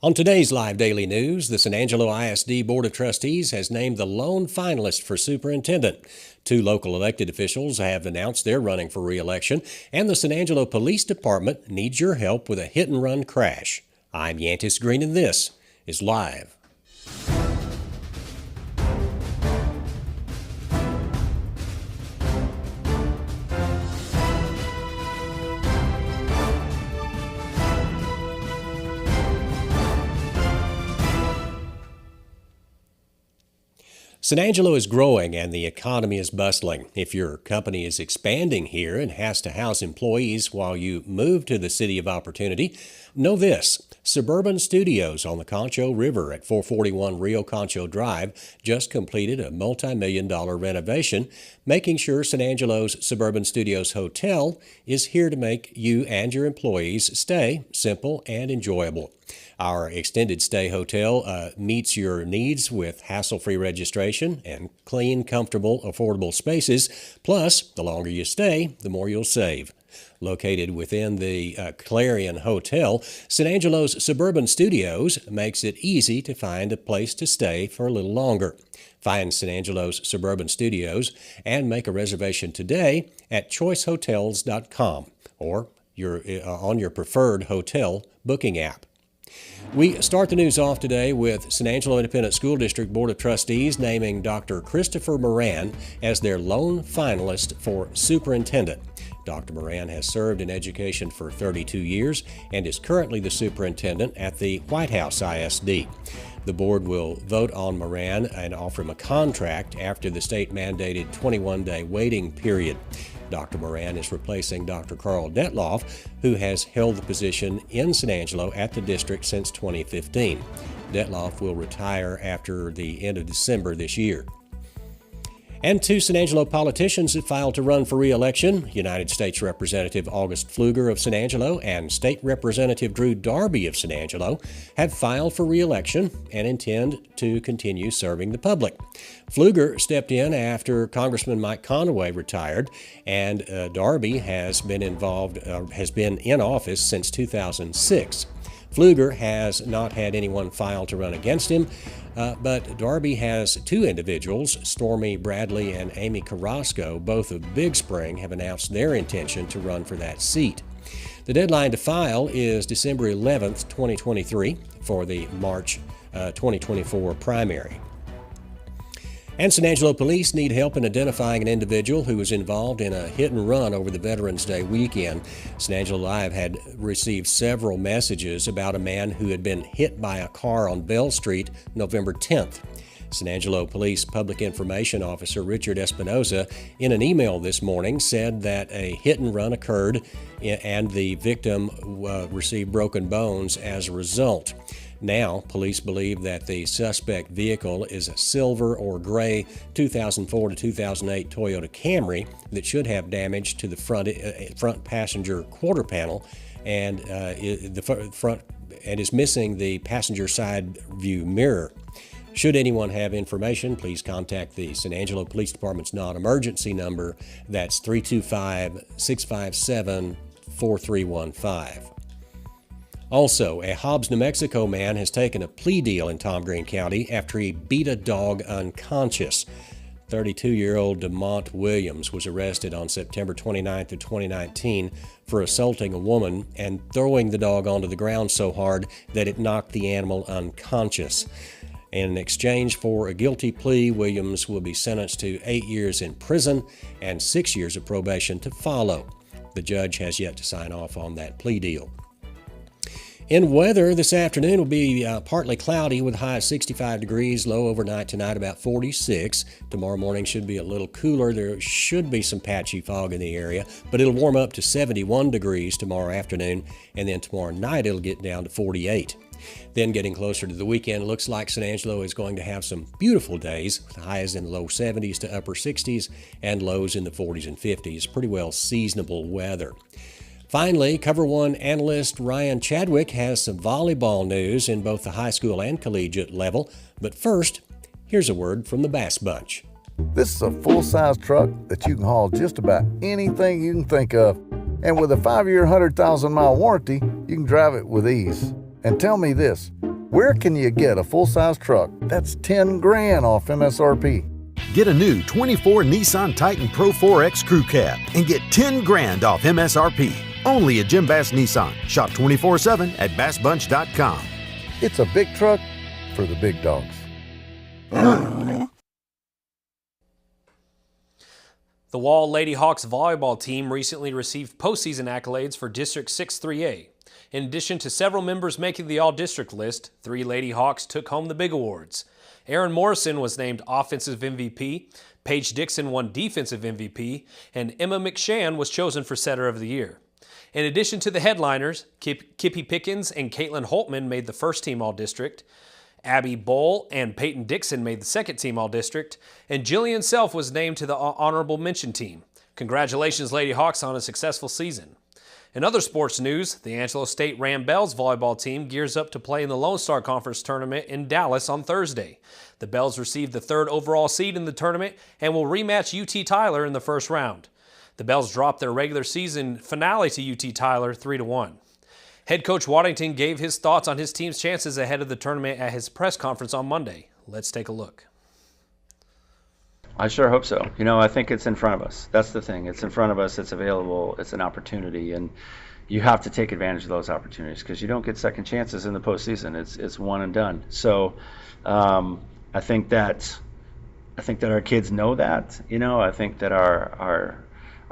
On today's Live Daily News, the San Angelo ISD Board of Trustees has named the lone finalist for superintendent. Two local elected officials have announced they're running for re-election, and the San Angelo Police Department needs your help with a hit-and-run crash. I'm Yantis Green, and this is Live. San Angelo is growing and the economy is bustling. If your company is expanding here and has to house employees while you move to the City of Opportunity, know this. Suburban Studios on the Concho River at 441 Rio Concho Drive just completed a multi-million-dollar renovation, making sure San Angelo's Suburban Studios Hotel is here to make you and your employees' stay simple and enjoyable. Our extended stay hotel meets your needs with hassle-free registration and clean, comfortable, affordable spaces. Plus, the longer you stay, the more you'll save. Located within the Clarion Hotel, San Angelo's Suburban Studios makes it easy to find a place to stay for a little longer. Find San Angelo's Suburban Studios and make a reservation today at choicehotels.com or on your preferred hotel booking app. We start the news off today with San Angelo Independent School District Board of Trustees naming Dr. Christopher Moran as their lone finalist for superintendent. Dr. Moran has served in education for 32 years and is currently the superintendent at the White House ISD. The board will vote on Moran and offer him a contract after the state-mandated 21-day waiting period. Dr. Moran is replacing Dr. Carl Detloff, who has held the position in San Angelo at the district since 2015. Detloff will retire after the end of December this year. And two San Angelo politicians have filed to run for re-election. United States Representative August Pfluger of San Angelo and State Representative Drew Darby of San Angelo have filed for re-election and intend to continue serving the public. Pfluger stepped in after Congressman Mike Conaway retired, and Darby has been in office since 2006. Pfluger has not had anyone file to run against him, but Darby has two individuals, Stormy Bradley and Amy Carrasco, both of Big Spring, have announced their intention to run for that seat. The deadline to file is December 11th, 2023 for the March 2024 primary. And San Angelo police need help in identifying an individual who was involved in a hit and run over the Veterans Day weekend. San Angelo Live had received several messages about a man who had been hit by a car on Bell Street November 10th. San Angelo Police Public Information Officer Richard Espinoza, in an email this morning, said that a hit and run occurred and the victim received broken bones as a result. Now, police believe that the suspect vehicle is a silver or gray 2004 to 2008 Toyota Camry that should have damage to the front passenger quarter panel and is missing the passenger side view mirror. Should anyone have information, please contact the San Angelo Police Department's non-emergency number. That's 325-657-4315. Also, a Hobbs, New Mexico man has taken a plea deal in Tom Green County after he beat a dog unconscious. 32-year-old DeMont Williams was arrested on September 29th of 2019 for assaulting a woman and throwing the dog onto the ground so hard that it knocked the animal unconscious. In exchange for a guilty plea, Williams will be sentenced to 8 years in prison and 6 years of probation to follow. The judge has yet to sign off on that plea deal. In weather, this afternoon will be partly cloudy with a high of 65 degrees, low overnight tonight about 46. Tomorrow morning should be a little cooler. There should be some patchy fog in the area, but it'll warm up to 71 degrees tomorrow afternoon, and then tomorrow night it'll get down to 48. Then getting closer to the weekend, looks like San Angelo is going to have some beautiful days, highs in the low 70s to upper 60s and lows in the 40s and 50s. Pretty well seasonable weather. Finally, Cover One analyst Ryan Chadwick has some volleyball news in both the high school and collegiate level. But first, here's a word from the Bass Bunch. This is a full-size truck that you can haul just about anything you can think of. And with a 5-year, 100,000-mile warranty, you can drive it with ease. And tell me this, Where can you get a full-size truck that's 10 grand off MSRP? Get a new 24 Nissan Titan Pro 4X Crew Cab and get 10 grand off MSRP. Only at Jim Bass Nissan. Shop 24/7 at bassbunch.com. It's a big truck for the big dogs. The Wall Lady Hawks volleyball team recently received postseason accolades for District 6-3A. In addition to several members making the all-district list, 3 Lady Hawks took home the big awards. Aaron Morrison was named Offensive MVP, Paige Dixon won Defensive MVP, and Emma McShann was chosen for Setter of the Year. In addition to the headliners, Kippy Pickens and Caitlin Holtman made the first team all-district, Abby Bowl and Peyton Dixon made the second team all-district, and Jillian Self was named to the honorable mention team. Congratulations, Lady Hawks, on a successful season. In other sports news, the Angelo State Ram-Bells volleyball team gears up to play in the Lone Star Conference tournament in Dallas on Thursday. The Bells received the 3rd overall seed in the tournament and will rematch UT Tyler in the first round. The Bells dropped their regular season finale to UT Tyler 3-1. Head coach Waddington gave his thoughts on his team's chances ahead of the tournament at his press conference on Monday. Let's take a look. I sure hope so. I think it's in front of us. That's the thing. It's in front of us. It's available. It's an opportunity, and you have to take advantage of those opportunities because you don't get second chances in the postseason. It's one and done. So I think that our kids know that. I think that our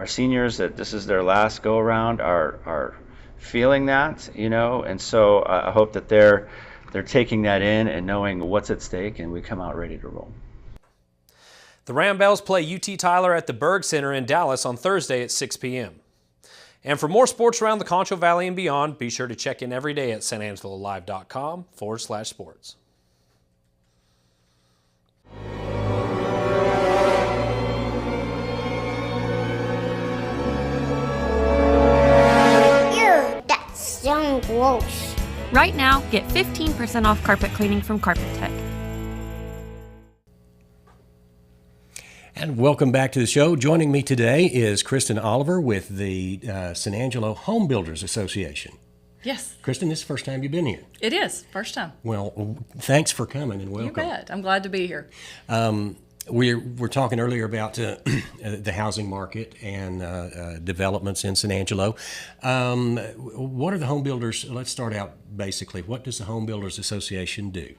seniors, that this is their last go around, are feeling that. And so I hope that they're taking that in and knowing what's at stake, and we come out ready to roll. The Ram-Bells play UT Tyler at the Berg Center in Dallas on Thursday at 6 p.m. And for more sports around the Concho Valley and beyond, be sure to check in every day at sanangelolive.com/sports. Ew, that's so gross. Right now, get 15% off carpet cleaning from Carpet Tech. And welcome back to the show. Joining me today is Kristen Oliver with the San Angelo Home Builders Association. Yes. Kristen, this is the first time you've been here. It is. First time. Well, thanks for coming and welcome. You bet. I'm glad to be here. We're talking earlier about the housing market and developments in San Angelo. What are the home builders? Let's start out basically. What does the Home Builders Association do?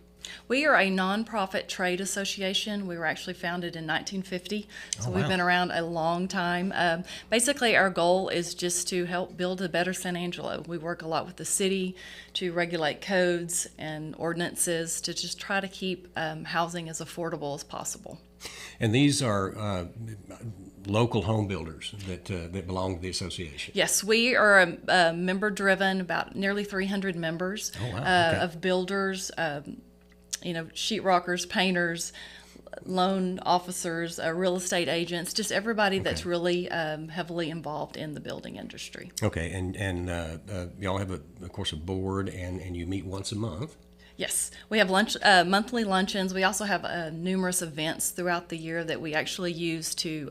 We are a nonprofit trade association. We were actually founded in 1950, so we've been around a long time. Basically, our goal is just to help build a better San Angelo. We work a lot with the city to regulate codes and ordinances to just try to keep housing as affordable as possible. And these are local home builders that belong to the association. Yes, we are a member-driven, about nearly 300 members of builders, sheetrockers, painters, loan officers, real estate agents, just everybody that's really heavily involved in the building industry. Okay, and y'all have, of course, a board, and you meet once a month. Yes, we have monthly luncheons. We also have numerous events throughout the year that we actually use to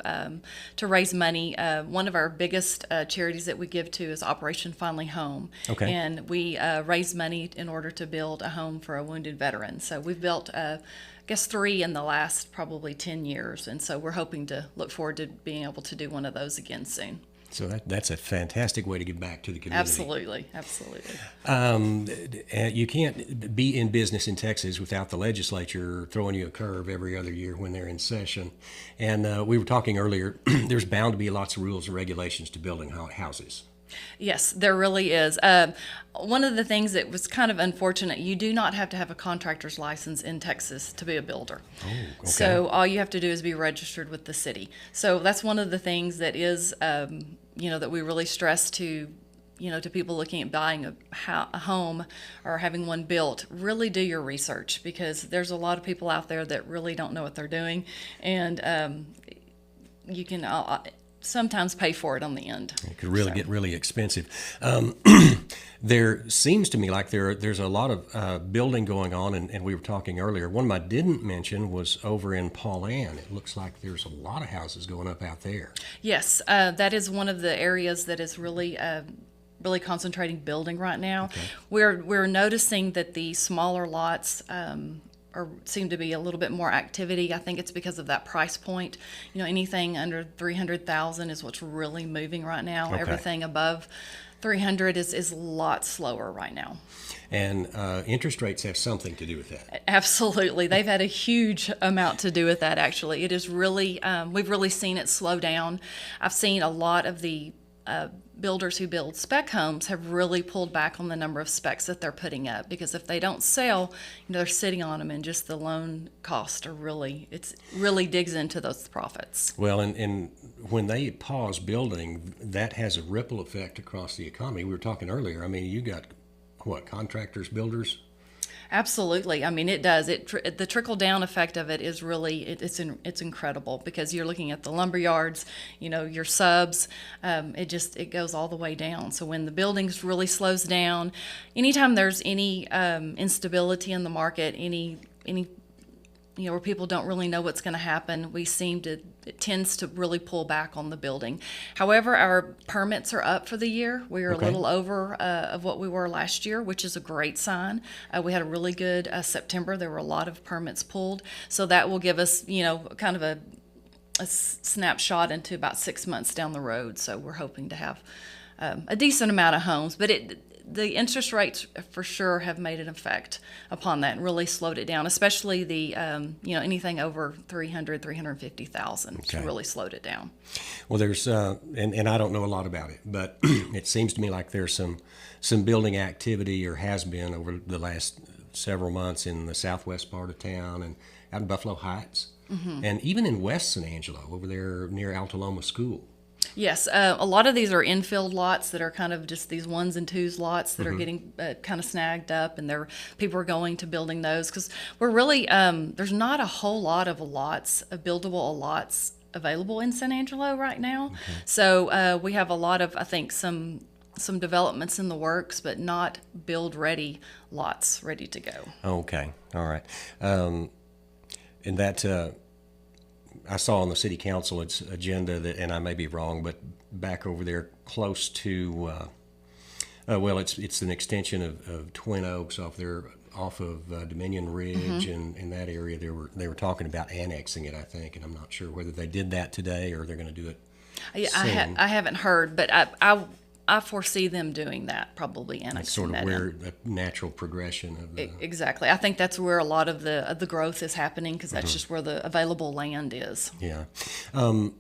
raise money. One of our biggest charities that we give to is Operation Finally Home. Okay. And we raise money in order to build a home for a wounded veteran. So we've built, 3 in the last probably 10 years. And so we're hoping to look forward to being able to do one of those again soon. So that's a fantastic way to give back to the community. Absolutely, absolutely. You can't be in business in Texas without the legislature throwing you a curve every other year when they're in session. And we were talking earlier, there's bound to be lots of rules and regulations to building houses. Yes, there really is. One of the things that was kind of unfortunate, you do not have to have a contractor's license in Texas to be a builder. Oh, okay. So all you have to do is be registered with the city. So that's one of the things that is, that we really stress to people looking at buying a home or having one built. Really do your research, because there's a lot of people out there that really don't know what they're doing, and you can sometimes pay for it on the end. It could really get really expensive. There seems to me like there's a lot of building going on, and we were talking earlier. One I didn't mention was over in Paulan. It looks like there's a lot of houses going up out there. Yes, that is one of the areas that is really really concentrating building right now. We're noticing that the smaller lots seem to be a little bit more activity. I think it's because of that price point. Anything under 300,000 is what's really moving right now. Okay. Everything above 300 is a lot slower right now. And interest rates have something to do with that. Absolutely. They've had a huge amount to do with that, actually. It is really, we've really seen it slow down. I've seen a lot of the builders who build spec homes have really pulled back on the number of specs that they're putting up, because if they don't sell, they're sitting on them, and just the loan costs are really digs into those profits. Well, and when they pause building, that has a ripple effect across the economy. We were talking earlier. I mean, you got contractors, builders. Absolutely. I mean, it does. The trickle down effect of it is really it's incredible, because you're looking at the lumber yards, your subs. It goes all the way down. So when the buildings really slows down, anytime there's any instability in the market, any where people don't really know what's going to happen, it tends to really pull back on the building. However, our permits are up for the year. We are a little over of what we were last year, which is a great sign. We had a really good September. There were a lot of permits pulled. So that will give us, kind of a snapshot into about 6 months down the road. So we're hoping to have a decent amount of homes. But the interest rates for sure have made an effect upon that and really slowed it down, especially the anything over 350,000. It's really slowed it down. Well, there's and I don't know a lot about it, but it seems to me like there's some building activity, or has been, over the last several months in the southwest part of town and out in Buffalo Heights, and even in West San Angelo over there near Altaloma School. Yes, a lot of these are infilled lots that are kind of just these ones and twos lots that are getting kind of snagged up, and people are going to building those, because we're really there's not a whole lot of buildable lots available in San Angelo right now. So we have a lot of, I think, some developments in the works, but not build ready lots ready to go. Okay, all right, and that. I saw on the city council its agenda that, and I may be wrong, but back over there close to, it's an extension of Twin Oaks off of Dominion Ridge, and in that area they were talking about annexing it, I think, and I'm not sure whether they did that today or they're going to do it soon. I haven't heard, but I foresee them doing that, probably annexing That's sort of that where the natural progression of the... Exactly. I think that's where a lot of the growth is happening, because that's just where the available land is. Yeah. And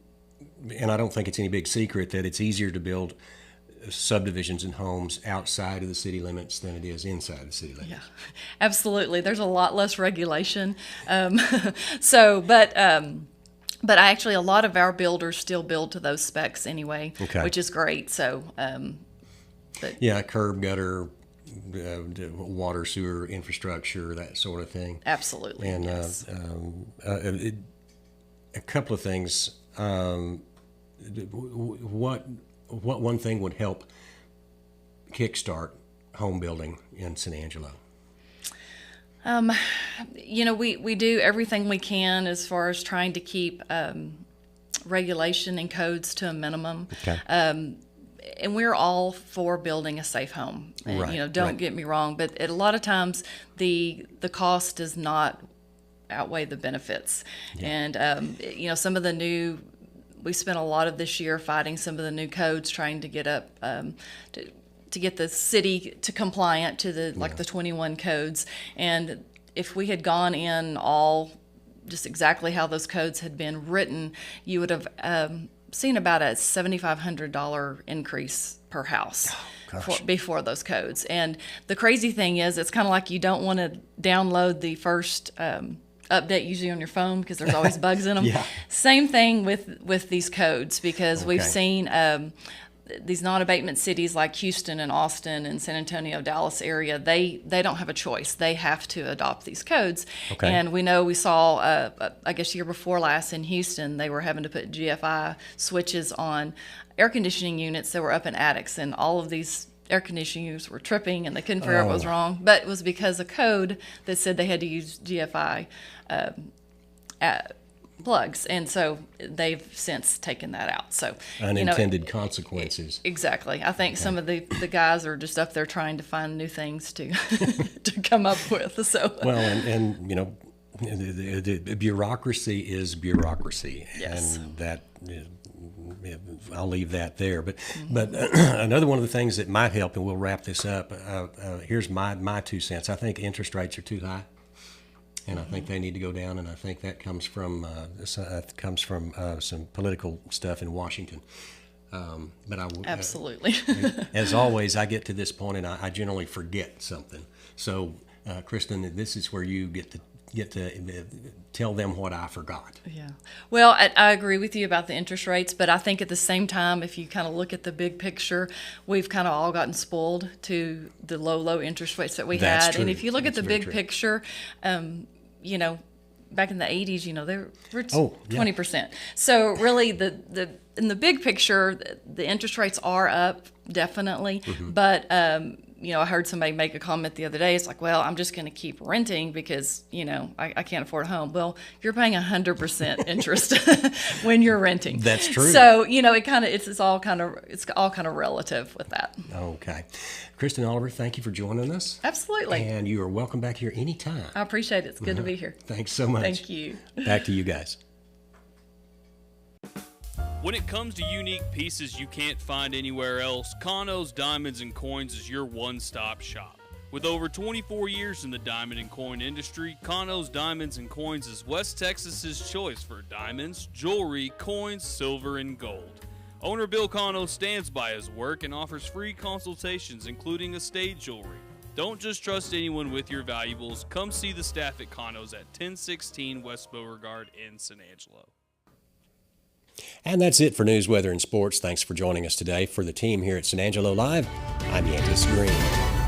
I don't think it's any big secret that it's easier to build subdivisions and homes outside of the city limits than it is inside the city limits. Yeah, absolutely. There's a lot less regulation. But actually, a lot of our builders still build to those specs anyway, which is great. So, curb, gutter, water, sewer infrastructure, that sort of thing. Absolutely. And yes. A couple of things. What one thing would help kickstart home building in San Angelo? We do everything we can as far as trying to keep regulation and codes to a minimum. And we're all for building a safe home. And, don't get me wrong, but a lot of times the cost does not outweigh the benefits. And, some of the we spent a lot of this year fighting some of the new codes, trying to get up to get the city to compliant to the 21 codes. And if we had gone in all just exactly how those codes had been written, you would have seen about a $7,500 increase per house before those codes. And the crazy thing is, it's kind of like you don't want to download the first update usually on your phone, because there's always bugs in them. Same thing with these codes, because we've seen these non-abatement cities like Houston and Austin and San Antonio, Dallas area, they don't have a choice. They have to adopt these codes. And we saw, I guess year before last in Houston, they were having to put GFI switches on air conditioning units that were up in attics, and all of these air conditioning units were tripping, and they couldn't figure out what was wrong. But it was because a code that said they had to use GFI plugs, and so they've since taken that out. So Unintended consequences. Exactly. I think some of the guys are just up there trying to find new things to to come up with. So Well, and you know, the bureaucracy is bureaucracy, Yes. and that I'll leave that there. But another one of the things that might help, and we'll wrap this up. Here's my 2 cents. I think interest rates are too high, and I think they need to go down. And I think that comes from some political stuff in Washington. But I absolutely. as always, I get to this point and I generally forget something. So, Kristen, this is where you get to tell them what I forgot. Yeah. Well, I agree with you about the interest rates, but I think at the same time, if you kind of look at the big picture, we've kind of all gotten spoiled to the low interest rates that we That's had. true. And if you look at That's the very big true. picture, you know, back in the 80s, you know, they were Oh, yeah. 20%. So really in the big picture, the interest rates are up, definitely. Mm-hmm. But, you know, I heard somebody make a comment the other day. It's like, well, I'm just going to keep renting because, you know, I can't afford a home. Well, you're paying 100% interest when you're renting. That's true. So, you know, it's all kind of relative with that. Okay. Kristen Oliver, thank you for joining us. Absolutely. And you are welcome back here anytime. I appreciate it. It's good to be here. Thanks so much. Thank you. Back to you guys. When it comes to unique pieces you can't find anywhere else, Kano's Diamonds and Coins is your one-stop shop. With over 24 years in the diamond and coin industry, Kano's Diamonds and Coins is West Texas's choice for diamonds, jewelry, coins, silver, and gold. Owner Bill Kano stands by his work and offers free consultations, including estate jewelry. Don't just trust anyone with your valuables. Come see the staff at Kano's at 1016 West Beauregard in San Angelo. And that's it for news, weather, and sports. Thanks for joining us today. For the team here at San Angelo Live, I'm Yantis Green.